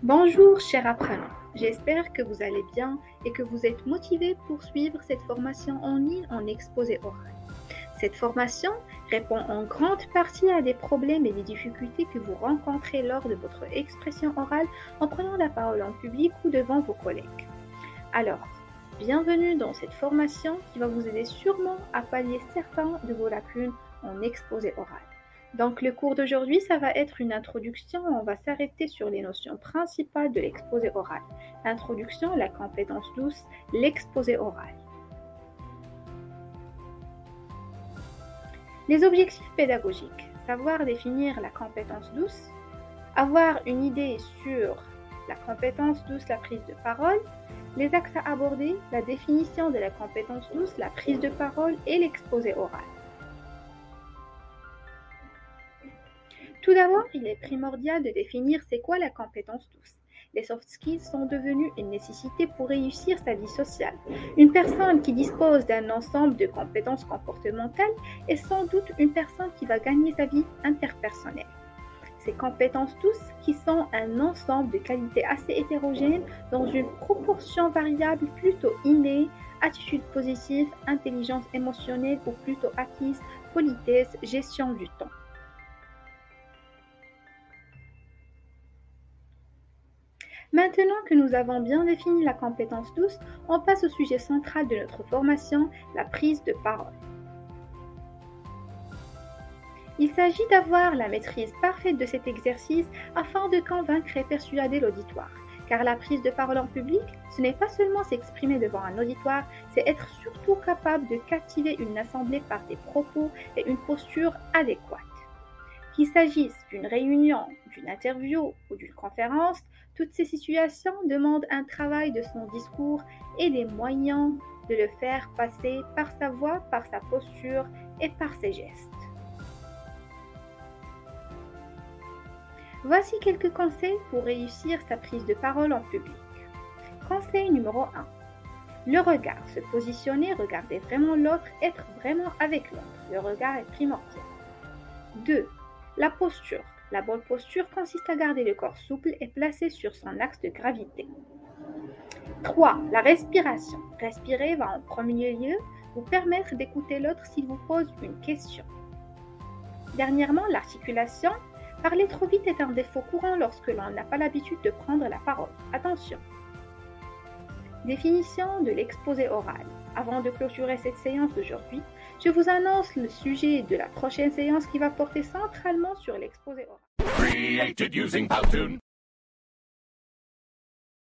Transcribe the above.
Bonjour chers apprenants, j'espère que vous allez bien et que vous êtes motivés pour suivre cette formation en ligne en exposé oral. Cette formation répond en grande partie à des problèmes et des difficultés que vous rencontrez lors de votre expression orale en prenant la parole en public ou devant vos collègues. Alors, bienvenue dans cette formation qui va vous aider sûrement à pallier certains de vos lacunes en exposé oral. Donc le cours d'aujourd'hui, ça va être une introduction. On va s'arrêter sur les notions principales de l'exposé oral. L'introduction, la compétence douce, l'exposé oral. Les objectifs pédagogiques. Savoir définir la compétence douce, avoir une idée sur la compétence douce, la prise de parole, les axes à aborder, la définition de la compétence douce, la prise de parole et l'exposé oral. Tout d'abord, il est primordial de définir c'est quoi la compétence douce. Les soft skills sont devenus une nécessité pour réussir sa vie sociale. Une personne qui dispose d'un ensemble de compétences comportementales est sans doute une personne qui va gagner sa vie interpersonnelle. Ces compétences douces qui sont un ensemble de qualités assez hétérogènes dans une proportion variable plutôt innée, attitude positive, intelligence émotionnelle ou plutôt acquise, politesse, gestion du temps. Maintenant que nous avons bien défini la compétence douce, on passe au sujet central de notre formation, la prise de parole. Il s'agit d'avoir la maîtrise parfaite de cet exercice afin de convaincre et persuader l'auditoire. Car la prise de parole en public, ce n'est pas seulement s'exprimer devant un auditoire, c'est être surtout capable de captiver une assemblée par des propos et une posture adéquate. Qu'il s'agisse d'une réunion, d'une interview ou d'une conférence, toutes ces situations demandent un travail de son discours et des moyens de le faire passer par sa voix, par sa posture et par ses gestes. Voici quelques conseils pour réussir sa prise de parole en public. Conseil numéro 1. Le regard. Se positionner, regarder vraiment l'autre, être vraiment avec l'autre. Le regard est primordial. 2. La posture. La bonne posture consiste à garder le corps souple et placé sur son axe de gravité. 3. La respiration. Respirer va en premier lieu vous permettre d'écouter l'autre s'il vous pose une question. Dernièrement, l'articulation. Parler trop vite est un défaut courant lorsque l'on n'a pas l'habitude de prendre la parole. Attention. Définition de l'exposé oral. Avant de clôturer cette séance d'aujourd'hui, je vous annonce le sujet de la prochaine séance qui va porter centralement sur l'exposé oral.